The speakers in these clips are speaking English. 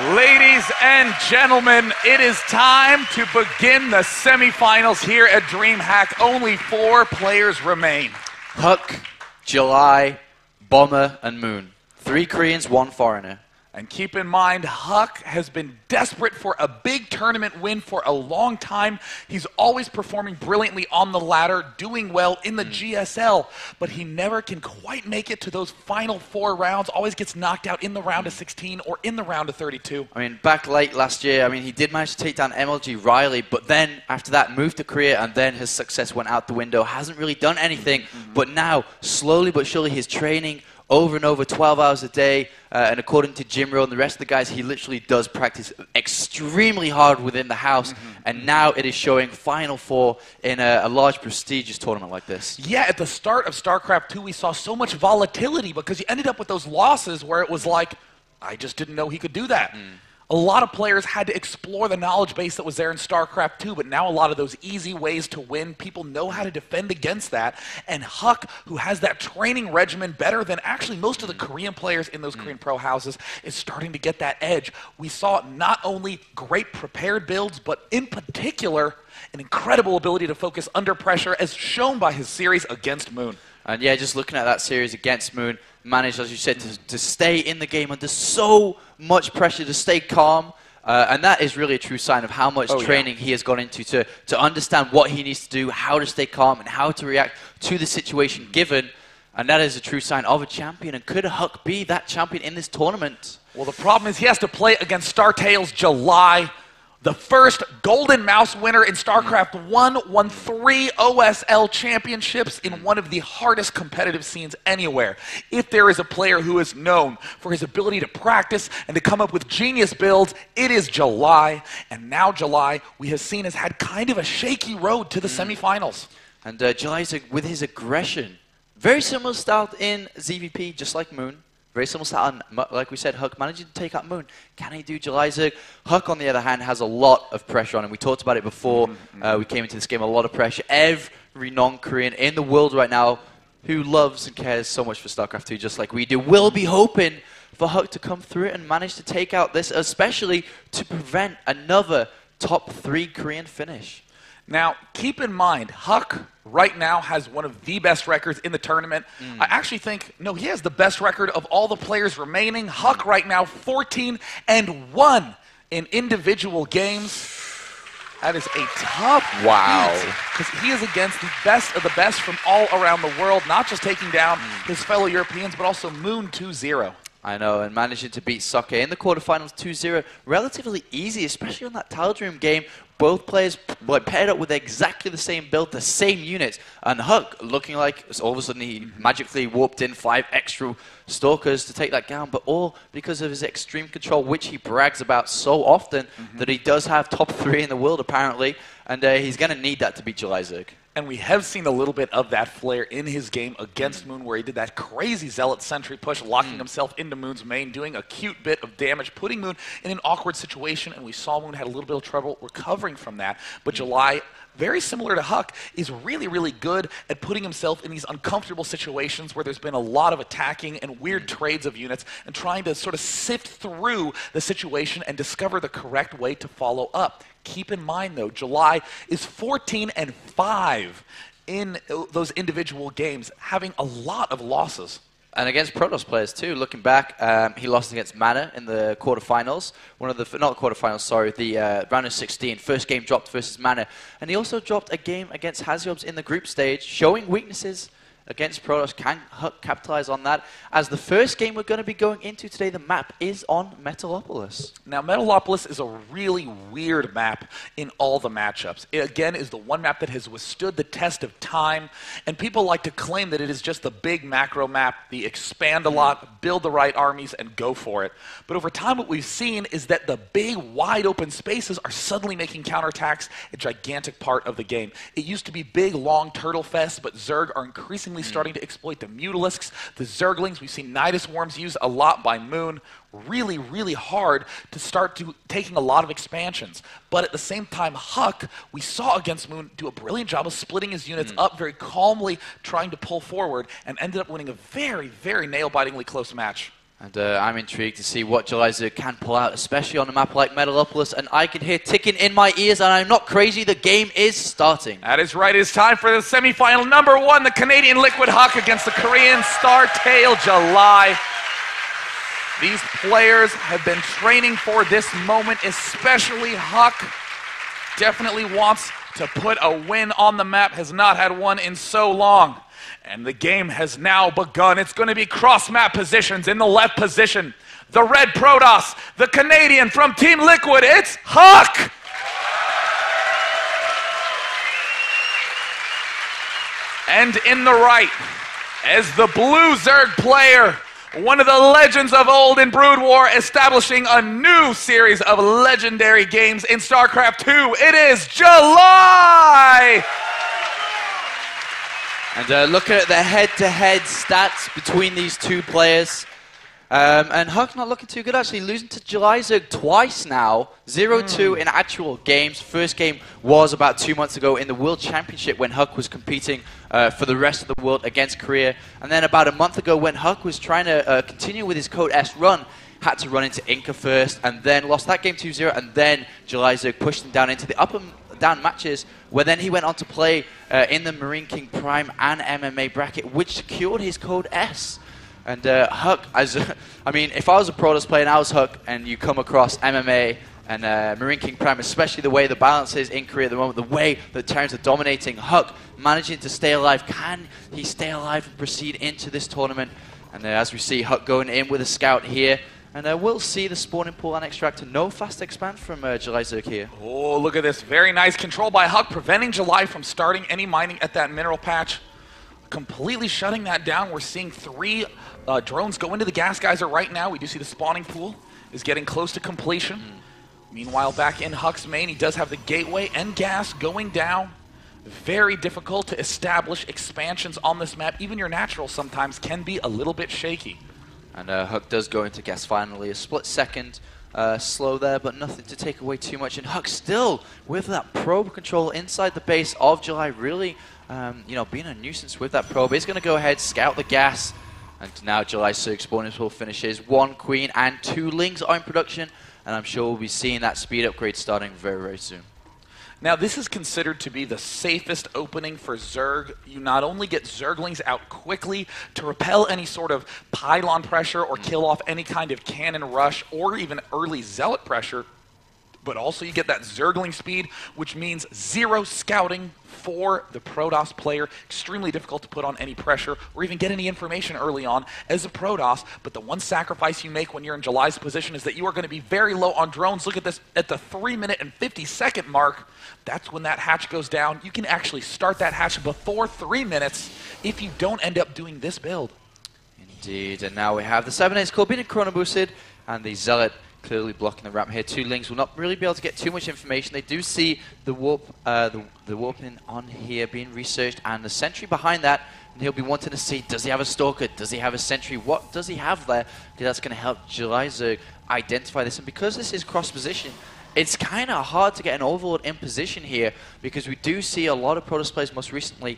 Ladies and gentlemen, it is time to begin the semifinals here at Dreamhack. Only 4 players remain. Huck, July, Bomber, and Moon. 3 Koreans, 1 foreigner. And keep in mind, Huck has been desperate for a big tournament win for a long time. He's always performing brilliantly on the ladder, doing well in the GSL, but he never can quite make it to those final 4 rounds, always gets knocked out in the round of 16 or in the round of 32. I mean, back late last year, he did manage to take down MLG Riley, but then after that moved to Korea, and then his success went out the window. Hasn't really done anything, but now, slowly but surely, his training over and over, 12 hours a day, and according to Jimro and the rest of the guys, he literally does practice extremely hard within the house, and now it is showing Final 4 in a large, prestigious tournament like this. Yeah, at the start of StarCraft 2, we saw so much volatility because he ended up with those losses where it was like, I just didn't know he could do that. A lot of players had to explore the knowledge base that was there in StarCraft 2, but now a lot of those easy ways to win, people know how to defend against that. And Huck, who has that training regimen better than actually most of the Korean players in those Korean pro houses, is starting to get that edge. We saw not only great prepared builds, but in particular, an incredible ability to focus under pressure, as shown by his series against Moon. And yeah, just looking at that series against Moon, managed, as you said, to stay in the game under so much pressure, to stay calm. And that is really a true sign of how much training he has gone into to understand what he needs to do, how to stay calm, and how to react to the situation given. And that is a true sign of a champion. And could Huck be that champion in this tournament? Well, the problem is he has to play against StarTale's July, the first Golden Mouse winner in StarCraft 1, won 3 OSL championships in one of the hardest competitive scenes anywhere. If there is a player who is known for his ability to practice and to come up with genius builds, it is July. And now July, we have seen, has had kind of a shaky road to the semifinals. And July, with his aggression, very similar style in ZVP, just like Moon. Very similar style, and like we said, Huck managing to take out Moon. Can he do July Zerg? Huck, on the other hand, has a lot of pressure on him. We talked about it before we came into this game, a lot of pressure. Every non-Korean in the world right now who loves and cares so much for StarCraft 2, just like we do, will be hoping for Huck to come through and manage to take out this, especially to prevent another top 3 Korean finish. Now, keep in mind, Huck right now has one of the best records in the tournament. I actually think, no, he has the best record of all the players remaining. Huck right now 14-1 in individual games. That is a tough feat, because he is against the best of the best from all around the world, not just taking down his fellow Europeans, but also Moon 2-0. I know, and managing to beat Soccer in the quarterfinals 2-0, relatively easy, especially on that Tal'Dream game. Both players paired up with exactly the same build, the same units, and Huck looking like all of a sudden he magically warped in 5 extra Stalkers to take that down, but all because of his extreme control, which he brags about so often, that he does have top 3 in the world apparently, and he's going to need that to beat July Zerg. And we have seen a little bit of that flair in his game against Moon, where he did that crazy Zealot Sentry push, locking himself into Moon's main, doing a cute bit of damage, putting Moon in an awkward situation, and we saw Moon had a little bit of trouble recovering from that. But July, very similar to Huck, is really, really good at putting himself in these uncomfortable situations where there's been a lot of attacking and weird trades of units, and trying to sort of sift through the situation and discover the correct way to follow up. Keep in mind, though, July is 14-5 in those individual games, having a lot of losses. And against Protoss players too. Looking back, he lost against Mana in the quarterfinals. Not the quarterfinals, sorry, the round of 16. First game dropped versus Mana. And he also dropped a game against Haziobs in the group stage, showing weaknesses against Protoss. Can Huck capitalize on that? As the first game we're going to be going into today, the map is on Metalopolis. Now, Metalopolis is a really weird map in all the matchups. It, again, is the one map that has withstood the test of time, and people like to claim that it is just the big macro map, the expand a lot, build the right armies, and go for it. But over time, what we've seen is that the big, wide open spaces are suddenly making counterattacks a gigantic part of the game. It used to be big, long turtle fests, but Zerg are increasingly starting to exploit the Mutalisks, the Zerglings. We've seen Nidus Worms used a lot by Moon. Really, really hard to start taking a lot of expansions. But at the same time, Huck, we saw against Moon, do a brilliant job of splitting his units up, very calmly trying to pull forward, and ended up winning a very, very nail-bitingly close match. And I'm intrigued to see what Decisive can pull out, especially on a map like Metalopolis. And I can hear ticking in my ears, and I'm not crazy. The game is starting. That is right. It's time for the semifinal number 1, the Canadian Liquid Huck against the Korean Startail July. These players have been training for this moment, especially Huck. Definitely wants to put a win on the map, has not had one in so long. And the game has now begun. It's going to be cross-map positions. In the left position, the red Protoss, the Canadian from Team Liquid, it's Huck! And in the right, as the blue Zerg player, one of the legends of old in Brood War, establishing a new series of legendary games in StarCraft 2, it is July! And looking at the head-to-head stats between these two players, and Huck not looking too good, actually, losing to Decisive twice now, 0-2 in actual games. First game was about 2 months ago in the World Championship when Huck was competing for the rest of the world against Korea. And then about a month ago when Huck was trying to continue with his Code S run, had to run into Inca first, and then lost that game 2-0, and then Decisive pushed him down into the upper down matches, where then he went on to play in the Marine King Prime and MMA bracket, which secured his Code S. And Huck, I mean, if I was a Protoss player and I was Huck, and you come across MMA and Marine King Prime, especially the way the balance is in Korea at the moment, the way the Terrans are dominating, Huck managing to stay alive. Can he stay alive and proceed into this tournament? And as we see, Huck going in with a scout here. And we'll see the spawning pool and extractor. No fast expand from Decisive here. Oh, look at this. Very nice control by Huck, preventing July from starting any mining at that mineral patch. Completely shutting that down. We're seeing 3 drones go into the gas geyser right now. We do see the spawning pool is getting close to completion. Meanwhile, back in Huck's main, he does have the gateway and gas going down. Very difficult to establish expansions on this map. Even your natural sometimes can be a little bit shaky. And Huck does go into gas finally. A split second slow there, but nothing to take away too much. And Huck still with that probe control inside the base of July, really you know, being a nuisance with that probe. He's going to go ahead, scout the gas. And now July Zerg spawning pool finishes. 1 queen and 2 lings are in production. And I'm sure we'll be seeing that speed upgrade starting very, very soon. Now, this is considered to be the safest opening for Zerg. You not only get Zerglings out quickly to repel any sort of pylon pressure or kill off any kind of cannon rush or even early zealot pressure, but also you get that Zergling speed, which means 0 scouting for the Protoss player. Extremely difficult to put on any pressure or even get any information early on as a Protoss. But the one sacrifice you make when you're in July's position is that you are going to be very low on drones. Look at this, at the 3-minute and 50-second mark, that's when that hatch goes down. You can actually start that hatch before 3 minutes if you don't end up doing this build. Indeed, and now we have the 7-8 core being chrono boosted, and the Zealot clearly blocking the ramp here. 2 lings will not really be able to get too much information. They do see the warp, the warping on here being researched, and the sentry behind that. And he'll be wanting to see, does he have a stalker? Does he have a sentry? What does he have there? Because that's going to help July Zerg identify this. And because this is cross position, it's kind of hard to get an overlord in position here, because we do see a lot of Protoss players most recently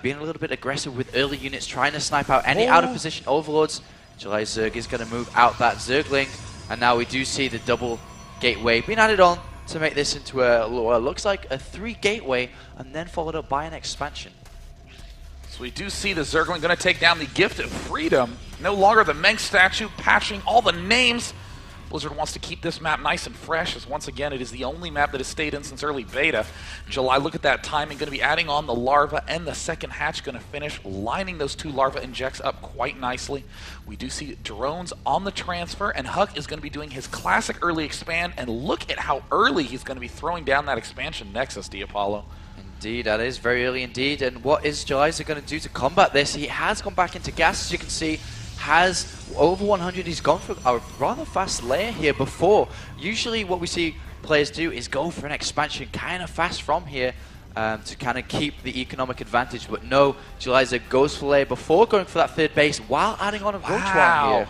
being a little bit aggressive with early units, trying to snipe out any out of position overlords. July Zerg is going to move out that Zergling. And now we do see the double gateway being added on to make this into a, looks like a 3 gateway, and then followed up by an expansion. So we do see the Zergling going to take down the Gift of Freedom. No longer the Meng statue, patching all the names. Blizzard wants to keep this map nice and fresh, as once again it is the only map that has stayed in since early beta. July, look at that timing, going to be adding on the larva, and the second hatch going to finish, lining those 2 larva injects up quite nicely. We do see drones on the transfer, and Huck is going to be doing his classic early expand, and look at how early he's going to be throwing down that expansion Nexus, Apollo. Indeed, that is very early indeed. And what is July going to do to combat this? He has gone back into gas, as you can see. Has over 100. He's gone for a rather fast layer here before. Usually what we see players do is go for an expansion kind of fast from here to kind of keep the economic advantage. But no, July goes for layer before going for that 3rd base while adding on a Roach One here.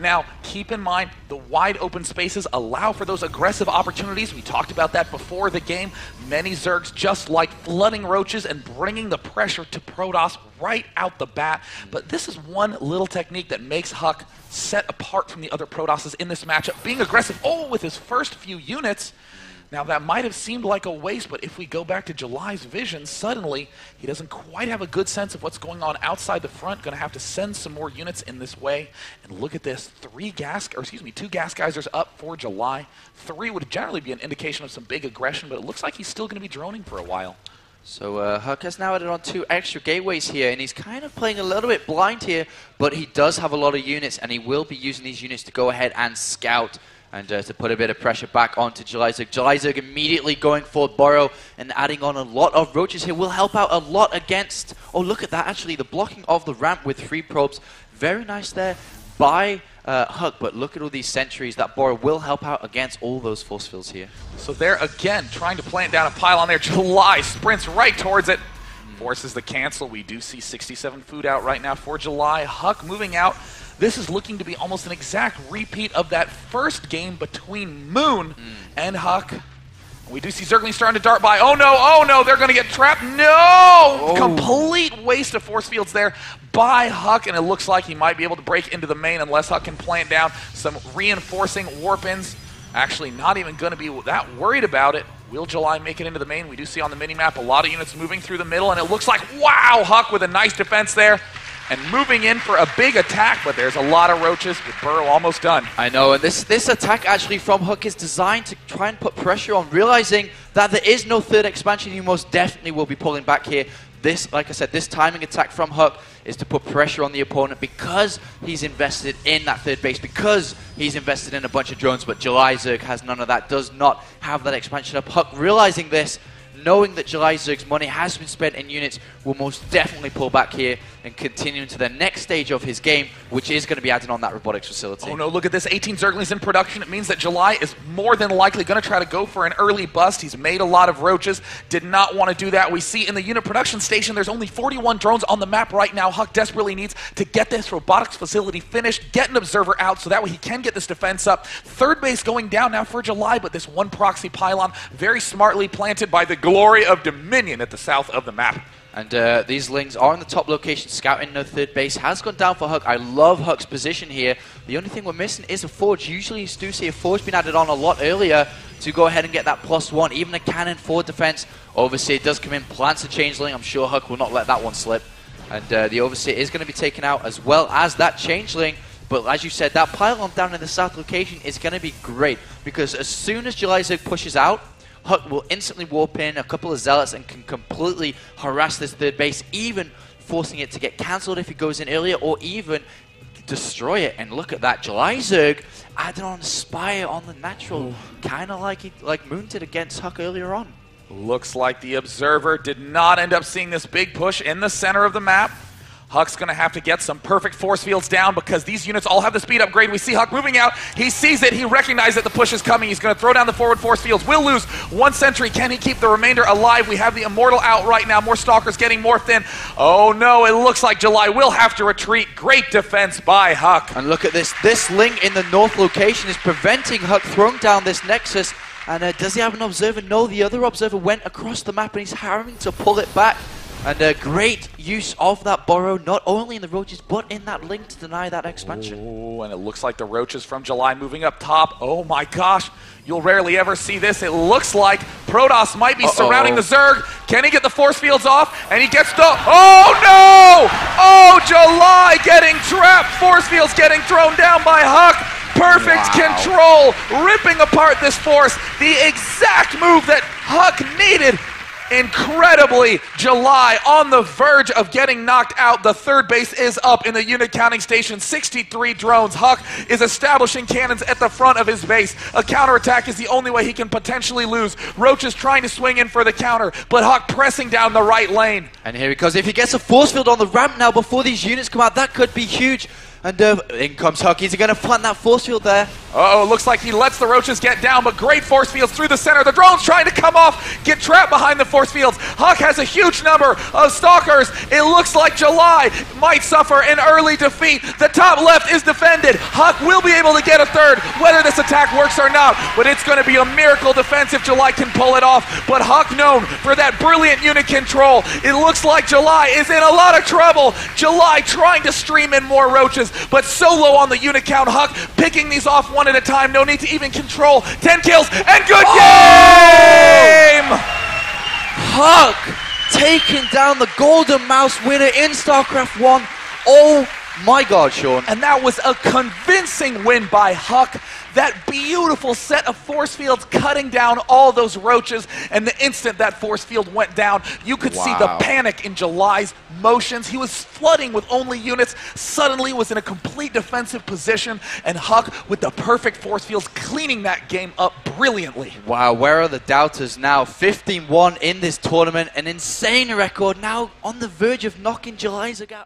Now, keep in mind, the wide open spaces allow for those aggressive opportunities. We talked about that before the game. Many Zergs just like flooding roaches and bringing the pressure to Protoss right out the bat. But this is one little technique that makes Huck set apart from the other Protosses in this matchup. Being aggressive, with his first few units. Now, that might have seemed like a waste, but if we go back to July's vision, suddenly he doesn't quite have a good sense of what's going on outside the front. Going to have to send some more units in this way. And look at this, 2 gas geysers up for July. 3 would generally be an indication of some big aggression, but it looks like he's still going to be droning for a while. So Huck has now added on 2 extra gateways here, and he's kind of playing a little bit blind here, but he does have a lot of units, and he will be using these units to go ahead and scout and to put a bit of pressure back onto Decisive. Decisive immediately going for Burrow and adding on a lot of roaches here will help out a lot against... Oh, look at that, actually, the blocking of the ramp with 3 probes. Very nice there by Huck, but look at all these sentries. That Burrow will help out against all those force fields here. So they're, again, trying to plant down a pylon there. July sprints right towards it. Forces the cancel. We do see 67 food out right now for July. Huck moving out. This is looking to be almost an exact repeat of that first game between Moon and Huck. We do see Zerglings starting to dart by. Oh no, they're going to get trapped. No! Oh. Complete waste of force fields there by Huck, and it looks like he might be able to break into the main unless Huck can plant down some reinforcing warp-ins. Actually, not even going to be that worried about it. Will July make it into the main? We do see on the mini-map a lot of units moving through the middle, and it looks like, wow, Huck with a nice defense there. And moving in for a big attack, but there's a lot of roaches with Burrow almost done. I know, and this attack actually from Huck is designed to try and put pressure on, realizing that there is no third expansion. He most definitely will be pulling back here. This, like I said, this timing attack from Huck is to put pressure on the opponent because he's invested in that third base, because he's invested in a bunch of drones, but July Zerg has none of that, does not have that expansion up. Huck realizing this, knowing that July Zerg's money has been spent in units, will most definitely pull back here and continue into the next stage of his game, which is going to be adding on that robotics facility. Oh no, look at this, 18 Zerglings in production. It means that July is more than likely going to try to go for an early bust. He's made a lot of roaches, did not want to do that. We see in the unit production station, there's only 41 drones on the map right now. Huck desperately needs to get this robotics facility finished, get an observer out so that way he can get this defense up. Third base going down now for July, but this one proxy pylon very smartly planted by the glory of Dominion at the south of the map. And these Lings are in the top location. Scouting no third base has gone down for Huck. I love Huck's position here. The only thing we're missing is a forge. Usually you do see a forge being added on a lot earlier to go ahead and get that +1. Even a cannon for defense. Overseer does come in, plants a changeling. I'm sure Huck will not let that one slip. And the Overseer is going to be taken out as well as that changeling. But as you said, that pylon down in the south location is going to be great. Because as soon as July Zerg pushes out, Huck will instantly warp in a couple of zealots and can completely harass this third base, even forcing it to get cancelled if he goes in earlier, or even destroy it. And look at that, July Zerg adding on Spire on the natural, kind of like Moon did against Huck earlier on. Looks like the Observer did not end up seeing this big push in the center of the map. Huck's going to have to get some perfect force fields down because these units all have the speed upgrade. We see Huck moving out. He sees it. He recognizes that the push is coming. He's going to throw down the forward force fields. Will lose one sentry. Can he keep the remainder alive? We have the Immortal out right now. More Stalkers getting morphed in. Oh no, it looks like July will have to retreat. Great defense by Huck. And look at this. This Ling in the north location is preventing Huck throwing down this Nexus. And does he have an Observer? No, the other Observer went across the map and he's having to pull it back. And a great use of that Burrow, not only in the roaches, but in that Link to deny that expansion. Oh, and it looks like the roaches from July moving up top. Oh my gosh, you'll rarely ever see this. It looks like Protoss might be surrounding the Zerg. Can he get the force fields off? And he gets the... Oh no! Oh, July getting trapped. Force fields getting thrown down by Huck. Perfect control, ripping apart this force. The exact move that Huck needed. Incredibly, July on the verge of getting knocked out. The third base is up in the unit counting station. 63 drones. Huck is establishing cannons at the front of his base. A counterattack is the only way he can potentially lose. Roach is trying to swing in for the counter, but Huck pressing down the right lane. And here he goes. If he gets a force field on the ramp now before these units come out, that could be huge. And in comes Huck. He's going to plant that force field there. Uh-oh, looks like he lets the roaches get down, but great force fields through the center. The drone's trying to come off, get trapped behind the force fields. Huck has a huge number of stalkers. It looks like July might suffer an early defeat. The top left is defended. Huck will be able to get a third, whether this attack works or not, but it's going to be a miracle defense if July can pull it off. But Huck known for that brilliant unit control. It looks like July is in a lot of trouble. July trying to stream in more roaches, but so low on the unit count. Huck picking these off one at a time. No need to even control. 10 kills and good game! Huck taking down the Golden Mouse winner in StarCraft 1. Oh my God, Sean. And that was a convincing win by Huck. That beautiful set of force fields cutting down all those roaches, and the instant that force field went down, you could see the panic in July's motions. He was flooding with only units, suddenly was in a complete defensive position, and Huck with the perfect force fields cleaning that game up brilliantly. Wow, where are the doubters now? 15-1 in this tournament, an insane record, now on the verge of knocking July's out.